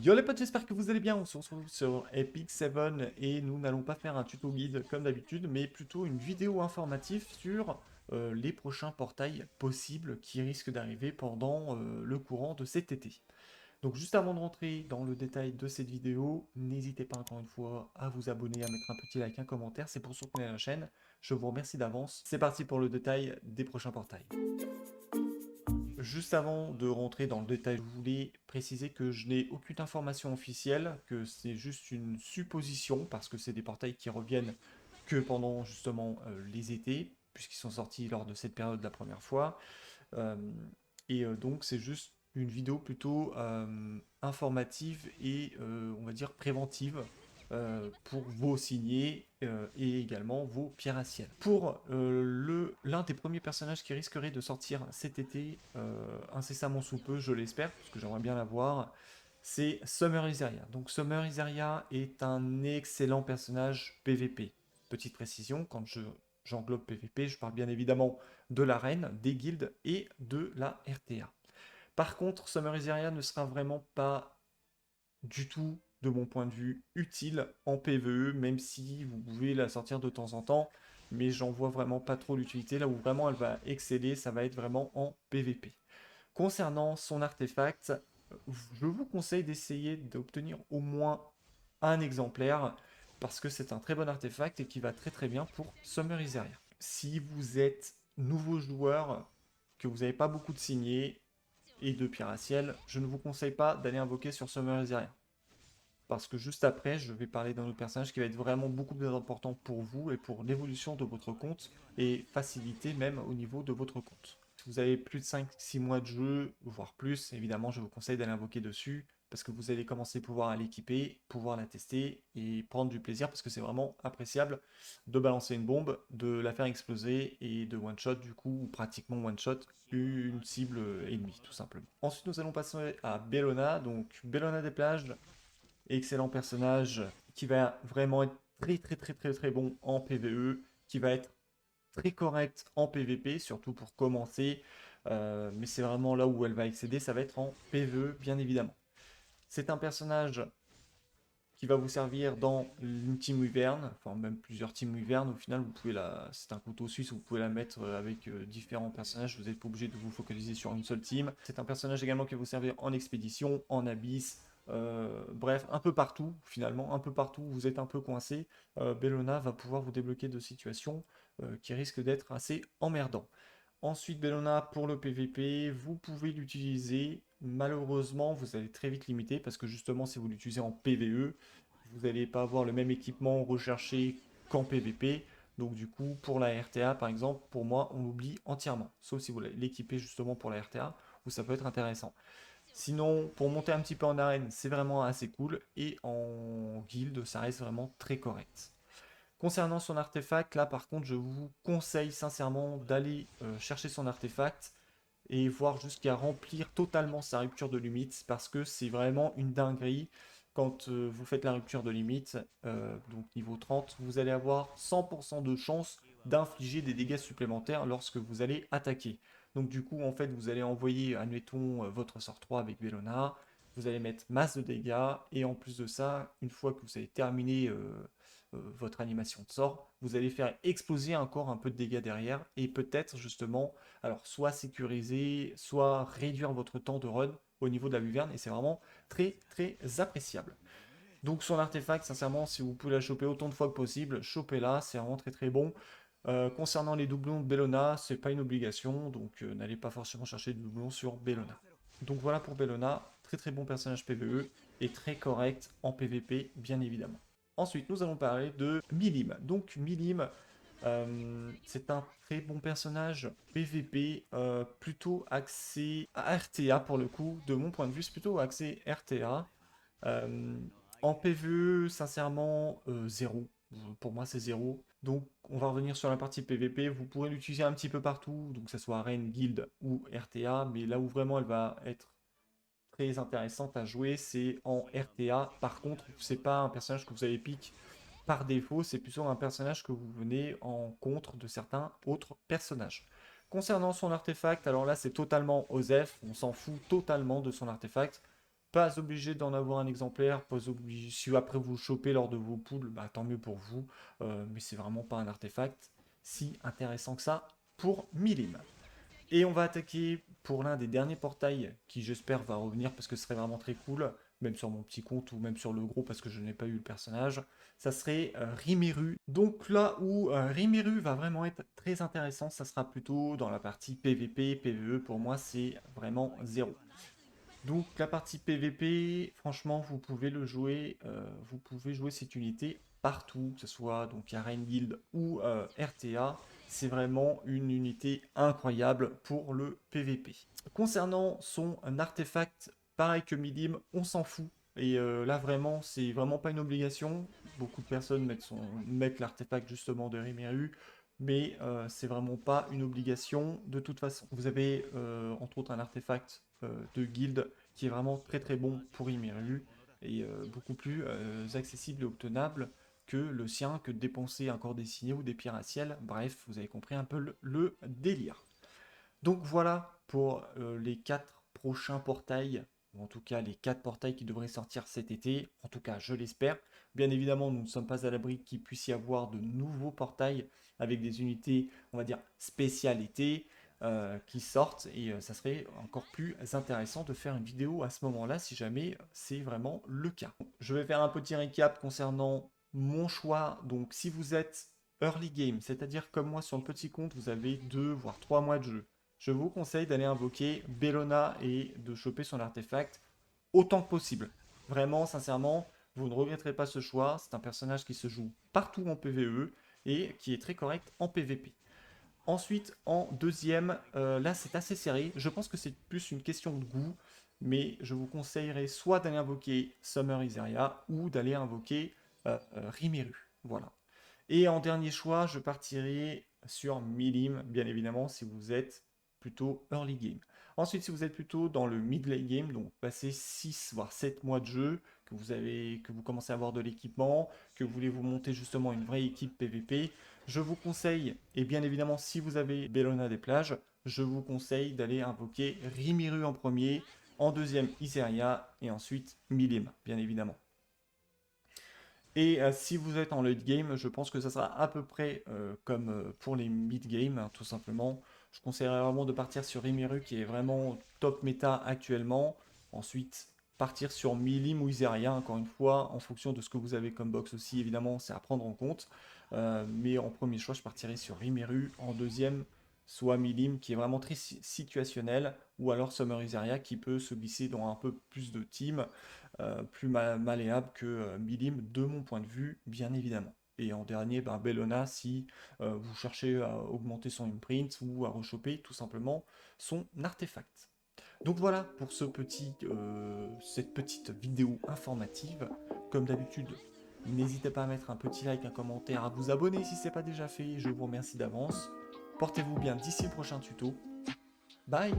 Yo les potes, j'espère que vous allez bien. On se retrouve sur Epic 7 et nous n'allons pas faire un tuto guide comme d'habitude, mais plutôt une vidéo informative sur les prochains portails possibles qui risquent d'arriver pendant le courant de cet été. Donc juste avant de rentrer dans le détail de cette vidéo, n'hésitez pas encore une fois à vous abonner, à mettre un petit like, un commentaire, c'est pour soutenir la chaîne. Je vous remercie d'avance. C'est parti pour le détail des prochains portails. Juste avant de rentrer dans le détail, je voulais préciser que je n'ai aucune information officielle, que c'est juste une supposition, parce que c'est des portails qui reviennent que pendant justement les étés, puisqu'ils sont sortis lors de cette période la première fois. Euh, donc c'est juste une vidéo plutôt informative et on va dire préventive pour vos signés et également vos pierres à ciel. Pour l'un des premiers personnages qui risquerait de sortir cet été, incessamment sous peu, je l'espère, parce que j'aimerais bien l'avoir, c'est Summer Iseria. Donc Summer Iseria est un excellent personnage PVP. Petite précision, j'englobe PVP, je parle bien évidemment de l'arène, des guildes et de la RTA. Par contre, Summer Iseria ne sera vraiment pas du tout, de mon point de vue, utile en PvE, même si vous pouvez la sortir de temps en temps, mais j'en vois vraiment pas trop l'utilité. Là où vraiment elle va exceller, ça va être vraiment en PvP. Concernant son artefact, je vous conseille d'essayer d'obtenir au moins un exemplaire, parce que c'est un très bon artefact et qui va très très bien pour Summer Iseria. Si vous êtes nouveau joueur, que vous n'avez pas beaucoup de signés et de pierres à ciel, je ne vous conseille pas d'aller invoquer sur Summer Iseria. Parce que juste après, je vais parler d'un autre personnage qui va être vraiment beaucoup plus important pour vous et pour l'évolution de votre compte et faciliter même au niveau de votre compte. Si vous avez plus de 5-6 mois de jeu, voire plus, évidemment, je vous conseille d'aller invoquer dessus parce que vous allez commencer à pouvoir l'équiper, pouvoir la tester et prendre du plaisir parce que c'est vraiment appréciable de balancer une bombe, de la faire exploser et de one-shot du coup, ou pratiquement one-shot, une cible ennemie tout simplement. Ensuite, nous allons passer à Bellona, donc Bellona des plages, excellent personnage qui va vraiment être très très très très très bon en PvE, qui va être très correct en PvP, surtout pour commencer. Mais c'est vraiment là où elle va excéder, ça va être en PvE, bien évidemment. C'est un personnage qui va vous servir dans une team Wyvern, enfin même plusieurs teams Wyvern. Au final, vous pouvez c'est un couteau suisse, vous pouvez la mettre avec différents personnages. Vous n'êtes pas obligé de vous focaliser sur une seule team. C'est un personnage également qui va vous servir en expédition, en abysse. Bref, un peu partout, finalement, un peu partout où vous êtes un peu coincé, Bellona va pouvoir vous débloquer de situations qui risquent d'être assez emmerdants. Ensuite, Bellona pour le PVP, vous pouvez l'utiliser. Malheureusement, vous allez très vite limiter parce que justement, si vous l'utilisez en PVE, vous n'allez pas avoir le même équipement recherché qu'en PVP. Donc du coup, pour la RTA, par exemple, pour moi, on l'oublie entièrement. Sauf si vous l'équipez justement pour la RTA, où ça peut être intéressant. Sinon, pour monter un petit peu en arène, c'est vraiment assez cool. Et en guild, ça reste vraiment très correct. Concernant son artefact, là par contre, je vous conseille sincèrement d'aller chercher son artefact et voir jusqu'à remplir totalement sa rupture de limite parce que c'est vraiment une dinguerie. Quand vous faites la rupture de limite, donc niveau 30, vous allez avoir 100% de chance d'infliger des dégâts supplémentaires lorsque vous allez attaquer. Donc du coup, en fait, vous allez envoyer, admettons, votre sort 3 avec Bellona, vous allez mettre masse de dégâts, et en plus de ça, une fois que vous avez terminé votre animation de sort, vous allez faire exploser encore un peu de dégâts derrière, et peut-être justement, alors soit sécuriser, soit réduire votre temps de run au niveau de la Wyvern, et c'est vraiment très très appréciable. Donc son artefact, sincèrement, si vous pouvez la choper autant de fois que possible, chopez-la, c'est vraiment très très bon. Concernant les doublons de Bellona, c'est pas une obligation, donc n'allez pas forcément chercher de doublons sur Bellona. Donc voilà pour Bellona, très très bon personnage PvE et très correct en PvP, bien évidemment. Ensuite, nous allons parler de Milim. Donc Milim, c'est un très bon personnage PvP, plutôt axé à RTA pour le coup. De mon point de vue, c'est plutôt axé RTA. Euh, En PvE, sincèrement, 0. Pour moi, c'est 0. Donc, on va revenir sur la partie PvP. Vous pourrez l'utiliser un petit peu partout, donc que ce soit arène, guild ou RTA, mais là où vraiment elle va être très intéressante à jouer, c'est en RTA. Par contre, c'est pas un personnage que vous avez pick par défaut, c'est plutôt un personnage que vous venez en contre de certains autres personnages. Concernant son artefact, alors là c'est totalement OSEF, on s'en fout totalement de son artefact. Pas obligé d'en avoir un exemplaire, pas obligé. Si après vous le chopez lors de vos poules, bah, tant mieux pour vous. Mais c'est vraiment pas un artefact si intéressant que ça pour Milim. Et on va attaquer pour l'un des derniers portails qui j'espère va revenir parce que ce serait vraiment très cool, même sur mon petit compte ou même sur le gros parce que je n'ai pas eu le personnage. Ça serait Rimuru. Donc là où Rimuru va vraiment être très intéressant, ça sera plutôt dans la partie PVP, PVE. Pour moi, c'est vraiment zéro. Donc la partie PVP, franchement, vous pouvez jouer cette unité partout, que ce soit donc Arène Guild ou RTA. C'est vraiment une unité incroyable pour le PVP. Concernant son artefact, pareil que Midim, on s'en fout. Et là vraiment, c'est vraiment pas une obligation. Beaucoup de personnes mettent l'artefact justement de Rimuru, mais c'est vraiment pas une obligation de toute façon. Vous avez entre autres un artefact de guild qui est vraiment très très bon pour Rimuru et beaucoup plus accessible et obtenable que le sien, que de dépenser un corps dessiné ou des pierres à ciel. Bref, vous avez compris un peu le délire. Donc voilà pour les 4 prochains portails, ou en tout cas les 4 portails qui devraient sortir cet été, en tout cas je l'espère. Bien évidemment, nous ne sommes pas à l'abri qu'il puisse y avoir de nouveaux portails avec des unités, on va dire, spéciales été qui sortent, et ça serait encore plus intéressant de faire une vidéo à ce moment-là si jamais c'est vraiment le cas. Je vais faire un petit récap concernant mon choix. Donc si vous êtes early game, c'est-à-dire comme moi sur le petit compte, vous avez 2 voire 3 mois de jeu, je vous conseille d'aller invoquer Bellona et de choper son artefact autant que possible. Vraiment, sincèrement, vous ne regretterez pas ce choix. C'est un personnage qui se joue partout en PvE et qui est très correct en PvP. Ensuite, en deuxième, là c'est assez serré. Je pense que c'est plus une question de goût, mais je vous conseillerais soit d'aller invoquer Summer Iseria ou d'aller invoquer Rimuru. Voilà. Et en dernier choix, je partirai sur Milim, bien évidemment, si vous êtes plutôt early game. Ensuite, si vous êtes plutôt dans le mid late game, donc passé 6 voire 7 mois de jeu, que vous commencez à avoir de l'équipement, que vous voulez vous monter justement une vraie équipe PVP, je vous conseille, et bien évidemment si vous avez Bellona des plages, je vous conseille d'aller invoquer Rimuru en premier, en deuxième Iseria, et ensuite Milim, bien évidemment. Et si vous êtes en late game, je pense que ça sera à peu près comme pour les mid game, hein, tout simplement. Je conseillerais vraiment de partir sur Rimuru qui est vraiment top méta actuellement. Ensuite, partir sur Milim ou Iseria, encore une fois, en fonction de ce que vous avez comme box aussi, évidemment, c'est à prendre en compte. Mais en premier choix, je partirai sur Rimuru. En deuxième, soit Milim qui est vraiment très situationnel, ou alors Summer Iseria qui peut se glisser dans un peu plus de team plus malléable que Milim de mon point de vue, bien évidemment. Et en dernier, ben, Bellona si vous cherchez à augmenter son imprint ou à rechoper tout simplement son artefact. Donc voilà pour cette petite vidéo informative. Comme d'habitude, n'hésitez pas à mettre un petit like, un commentaire, à vous abonner si ce n'est pas déjà fait. Je vous remercie d'avance. Portez-vous bien d'ici le prochain tuto. Bye!